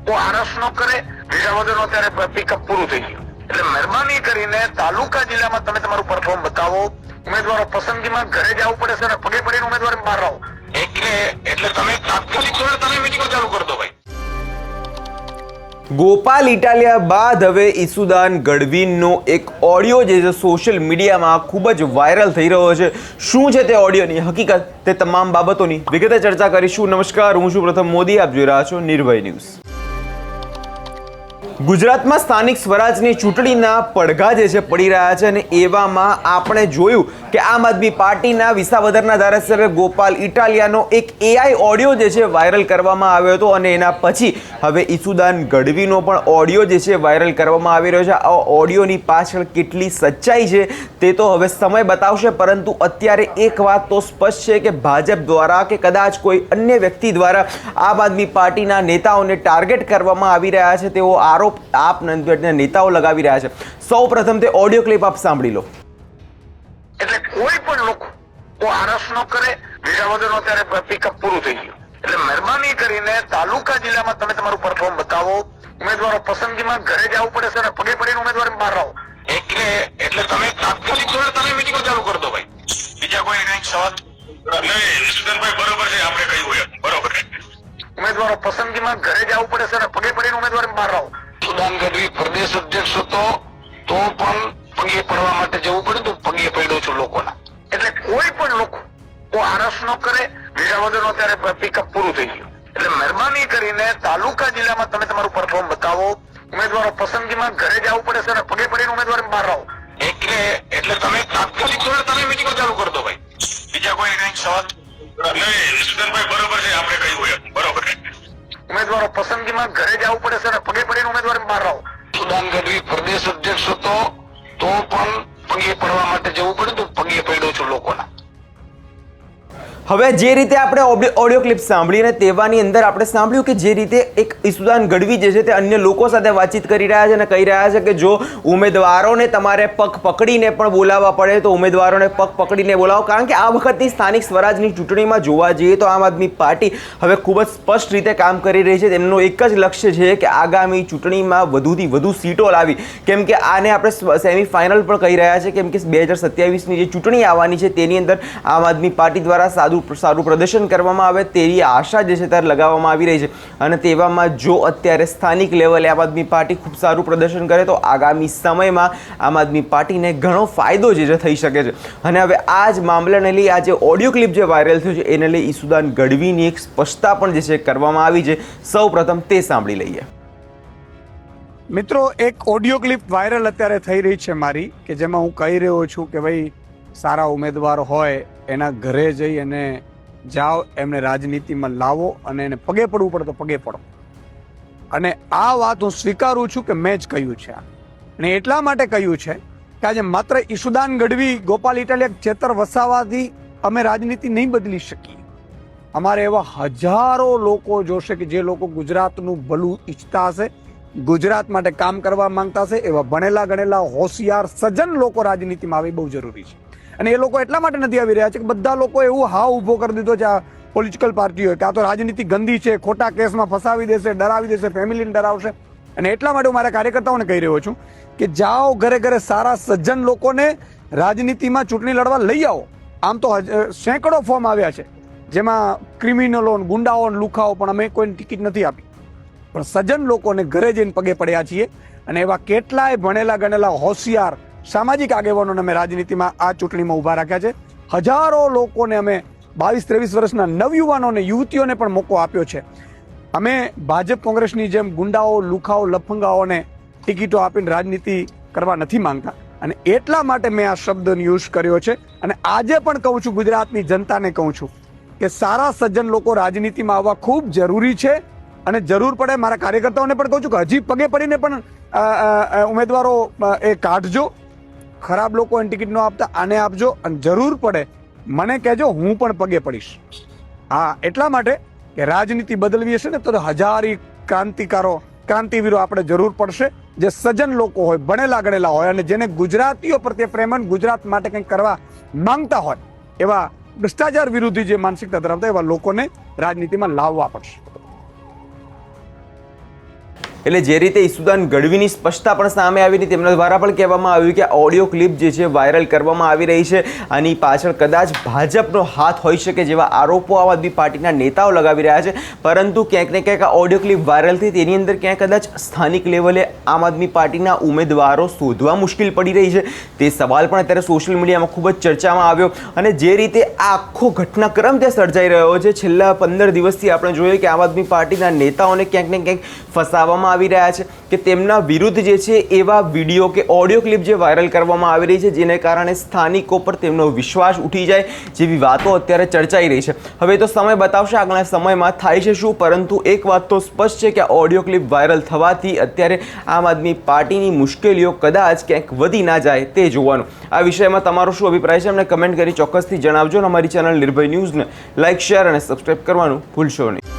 તો આરસ નો કરે, વિસાવદરનો અત્યારે પિકઅપ પૂરું થઈ ગયું. એટલે મહેરબાની કરીને તાલુકા જિલ્લામાં તમે તમારું પરફોર્મ બતાવો. ઉમેદવારો પસંદગીમાં ઘરે જવું પડે છે અને પગે પડીને ઉમેદવાર બહાર રહો. એટલે તમે તાત્કાલિક ધોરણે તમે મીટિંગો ચાલુ કરી દો ભાઈ. ગોપાલ ઇટાલિયા બાદ હવે ઈસુદાન ગઢવીનો એક ઓડિયો જે છે સોશિયલ મીડિયામાં ખૂબ જ વાયરલ થઈ રહ્યો છે. શું છે તે ઓડિયોની હકીકત, તે તમામ બાબતોની વિગતે ચર્ચા કરીશું. નમસ્કાર, હું છું પ્રથમ મોદી, આપ જોઈ રહ્યા છો નિર્ભય ન્યૂઝ. ગુજરાતમાં સ્થાનિક સ્વરાજની ચૂંટણીના પડઘા જે છે પડી રહ્યા છે અને એવામાં આપણે જોયું કે આમ આદમી પાર્ટીના વિસાવદરના ધારાસભ્ય ગોપાલ ઇટાલિયાનો એક એઆઈ ઓડિયો જે છે વાયરલ કરવામાં આવ્યો હતો અને એના પછી હવે ઈસુદાન ગઢવીનો પણ ઓડિયો જે છે વાયરલ કરવામાં આવી રહ્યો છે. આ ઓડિયોની પાછળ કેટલી સચ્ચાઈ છે તે તો હવે સમય બતાવશે, પરંતુ અત્યારે એક વાત તો સ્પષ્ટ છે કે ભાજપ દ્વારા કે કદાચ કોઈ અન્ય વ્યક્તિ દ્વારા આમ આદમી પાર્ટીના નેતાઓને ટાર્ગેટ કરવામાં આવી રહ્યા છે તેવો આરોપ આપ નેતાઓ લગાવી રહ્યા છે. સૌ પ્રથમ તે ઓડિયો ક્લિપ આપ સાંભળી લો. એટલે કોઈ પણ લોકો તો આરસ નો કરે, વિસાવદરનો અત્યારે પિકઅપ પૂરું થઈ ગયું. એટલે મહેરબાની કરીને તાલુકા જિલ્લામાં તમે તમારું પરફોર્મ બતાવો. ઉમેદવારો પસંદગીમાં ઘરે જવું પડે છે અને પગે પડીને ઉમેદવાર બહાર રહો. એટલે તમે તાત્કાલિક ધોરણે તમે મીટિંગો ચાલુ કરી દો ભાઈ. બીજા કોઈ કઈ સવાલ નહીં? વિષ્ણુભાઈ બરોબર છે, આપણે કહ્યું હોય બરોબર. ઉમેદવારો પસંદગીમાં ઘરે જવું પડે છે અને પગે પડીને ઉમેદવાર બહાર રહો. ઈસુદાન ગઢવી પ્રદેશ અધ્યક્ષ હતો તો પણ પગે પડવા માટે જવું પડે તો પગે પડ્યો છું લોકોના. એટલે કોઈ પણ લોકો તો આરસ નો કરે, વિસાવદરનો અત્યારે પિકઅપ પૂરું થઈ ગયું. એટલે મહેરબાની કરીને તાલુકા જિલ્લામાં તમે તમારું પરફોર્મ બતાવો. ઉમેદવારો પસંદગીમાં ઘરે જવું પડે છે અને પગે પડીને ઉમેદવાર બહાર રહો. એટલે તમે તાત્કાલિક ધોરણે તમે મીટિંગો ચાલુ કરી દો ભાઈ. બીજા કોઈ કઈ સવાલ નહીં? વિષ્ણુભાઈ બરોબર છે, આપણે કહ્યું હોય બરોબર. ઉમેદવારો પસંદગીમાં ઘરે જવું પડે છે અને પગે પડીને ઉમેદવાર બહાર રહો. ઈસુદાન ગઢવી પ્રદેશ અધ્યક્ષ હતો તો પણ પગે પડવા માટે જવું પડે તો પગે પડ્યો છું લોકોના. હવે જે રીતે આપણે ઓડિયો ક્લિપ સાંભળીને તેવાની અંદર આપણે સાંભળ્યું કે જે રીતે એક ઈસુદાન ગઢવી જે છે તે અન્ય લોકો સાથે વાતચીત કરી રહ્યા છે અને કહી રહ્યા છે કે જો ઉમેદવારોને તમારે પગ પકડીને પણ બોલાવવા પડે તો ઉમેદવારોને પગ પકડીને બોલાવો. કારણ કે આ વખતની સ્થાનિક સ્વરાજની ચૂંટણીમાં જોવા જઈએ તો આમ આદમી પાર્ટી હવે ખૂબ જ સ્પષ્ટ રીતે કામ કરી રહી છે. તેમનો એક જ લક્ષ્ય છે કે આગામી ચૂંટણીમાં વધુથી વધુ સીટો લાવી. કેમ કે આને આપણે સેમીફાઇનલ પણ કહી રહ્યા છે, કેમ કે 2027ની જે ચૂંટણી આવવાની છે તેની અંદર આમ આદમી પાર્ટી દ્વારા સારું પ્રદર્શન કરવામાં આવે તેવી આશા જે છે ત્યારે લગાવવામાં આવી રહી છે. અને તેવામાં જો અત્યારે સ્થાનિક લેવલે આમ આદમી પાર્ટી ખૂબ સારું પ્રદર્શન કરે તો આગામી સમયમાં આમ આદમી પાર્ટીને ઘણો ફાયદો જે છે થઈ શકે છે. અને હવે આ જ મામલાને લઈ આ જે ઓડિયો ક્લિપ જે વાયરલ થયું છે એને લઈ ઈસુદાન ગઢવીની એક સ્પષ્ટતા પણ જે છે કરવામાં આવી છે. સૌ પ્રથમ તે સાંભળી લઈએ. મિત્રો, એક ઓડિયો ક્લિપ વાયરલ અત્યારે થઈ રહી છે મારી, કે જેમાં હું કહી રહ્યો છું કે ભાઈ સારા ઉમેદવાર હોય એના ઘરે જઈ અને જાઓ, એમને રાજનીતિમાં લાવો અને એને પગે પડવું પડે તો પગે પડો. અને આ વાત હું સ્વીકારું છું કે મેં જ કહ્યું છે. અને એટલા માટે કહ્યું છે કે આજે માત્ર ઈસુદાન ગઢવી, ગોપાલ ઇટાલિયા, ચેતર વસાવાથી અમે રાજનીતિ નહીં બદલી શકીએ. અમારે એવા હજારો લોકો જોશે કે જે લોકો ગુજરાતનું ભલું ઈચ્છતા હશે, ગુજરાત માટે કામ કરવા માંગતા હશે. એવા ભણેલા ગણેલા હોશિયાર સજ્જન લોકો રાજનીતિમાં આવી બહુ જરૂરી છે. અને એ લોકો એટલા માટે નથી આવી રહ્યા છે કે બધા લોકો એવું હાવ ઊભો કરી દીધો છે આ પોલિટિકલ પાર્ટીઓએ કે આ તો રાજનીતિ ગંદી છે, ખોટા કેસમાં ફસાવી દેશે, ડરાવી દેશે, ફેમિલીને ડરાવશે. અને એટલા માટે હું મારા કાર્યકર્તાઓને કહી રહ્યો છું કે જાઓ ઘરે ઘરે સારા સજ્જન લોકોને રાજનીતિમાં ચૂંટણી લડવા લઈ આવો. આમ તો સેંકડો ફોર્મ આવ્યા છે જેમાં ક્રિમિનલો, ગુંડાઓ, લુખાઓ, પણ અમે કોઈને ટિકિટ નથી આપી. પણ સજ્જન લોકોને ઘરે જઈને પગે પડ્યા છીએ. અને એવા કેટલાય ભણેલા ગણેલા હોશિયાર સામાજિક આગેવાનોને અમે રાજનીતિમાં આ ચૂંટણીમાં ઊભા રાખ્યા છે. હજારો લોકોને અમે 22-23 વર્ષના નવયુવાનોને, યુવતીઓને પણ મોકો આપ્યો છે. અમે ભાજપ કોંગ્રેસની જેમ ગુંડાઓ, લુખાઓ, લફંગાઓને ટિકિટો આપીને રાજનીતિ કરવા નથી માંગતા. અને એટલા માટે મેં આ શબ્દનો યુઝ કર્યો છે. અને આજે પણ કહું છું, ગુજરાતની જનતાને કહું છું કે સારા સજ્જન લોકો રાજનીતિમાં આવવા ખૂબ જરૂરી છે. અને જરૂર પડે મારા કાર્યકર્તાઓને પણ કહું છું કે હજી પગે પડીને પણ ઉમેદવારો એ કાઢજો. ખરાબ લોકો એને ટિકિટ ન આપતા આને આપજો. અને જરૂર પડે મને કહેજો, હું પણ પગે પડીશ. હા, એટલા માટે કે રાજનીતિ બદલવી હશે ને તો હજારી ક્રાંતિવીરો આપણે જરૂર પડશે, જે સજ્જન લોકો હોય, ભણેલા ગણેલા હોય અને જેને ગુજરાતીઓ પ્રત્યે પ્રેમ અને ગુજરાત માટે કંઈક કરવા માંગતા હોય એવા ભ્રષ્ટાચાર વિરોધી જે માનસિકતા ધરાવતા એવા લોકોને રાજનીતિમાં લાવવા પડશે. એટલે જે રીતે ઈસુદાન ગઢવીની સ્પષ્ટતા પણ સામે આવી હતી, તેમના દ્વારા પણ કહેવામાં આવ્યું કે ઓડિયો ક્લિપ જે છે વાયરલ કરવામાં આવી રહી છે, આની પાછળ કદાચ ભાજપનો હાથ હોઈ શકે જેવા આરોપો આમ આદમી પાર્ટીના નેતાઓ લગાવી રહ્યા છે. પરંતુ ક્યાંક ને ક્યાંક આ ઓડિયો ક્લિપ વાયરલ થઈ તેની અંદર ક્યાંક કદાચ સ્થાનિક લેવલે આમ આદમી પાર્ટીના ઉમેદવારો શોધવા મુશ્કેલ પડી રહી છે, તે સવાલ પણ અત્યારે સોશિયલ મીડિયામાં ખૂબ જ ચર્ચામાં આવ્યો. અને જે રીતે આ આખો ઘટનાક્રમ ત્યાં સર્જાઈ રહ્યો છે, છેલ્લા 15 દિવસથી આપણે જોઈએ કે આમ આદમી પાર્ટીના નેતાઓને ક્યાંક ને ક્યાંક ફસાવવામાં આવી રહ્યા છે કે તેમના વિરુદ્ધ જે છે એવા વિડીયો કે ઓડિયો ક્લિપ જે વાયરલ કરવામાં આવી રહી છે, જેને કારણે સ્થાનિકો પર તેમનો વિશ્વાસ ઉઠી જાય જેવી વાતો અત્યારે ચર્ચાઈ રહી છે. હવે તો સમય બતાવશે આગળના સમયમાં થાય છે શું, પરંતુ એક વાત તો સ્પષ્ટ છે કે આ ઓડિયો ક્લિપ વાયરલ થવાથી અત્યારે આમ આદમી પાર્ટીની મુશ્કેલીઓ કદાચ ક્યાંક વધી ના જાય તે જોવાનું. આ વિષયમાં તમારો શું અભિપ્રાય છે અમને કમેન્ટ કરી ચોક્કસથી જણાવજો અને અમારી ચેનલ નિર્ભય ન્યૂઝને લાઇક, શેર અને સબસ્ક્રાઇબ કરવાનું ભૂલશો નહીં.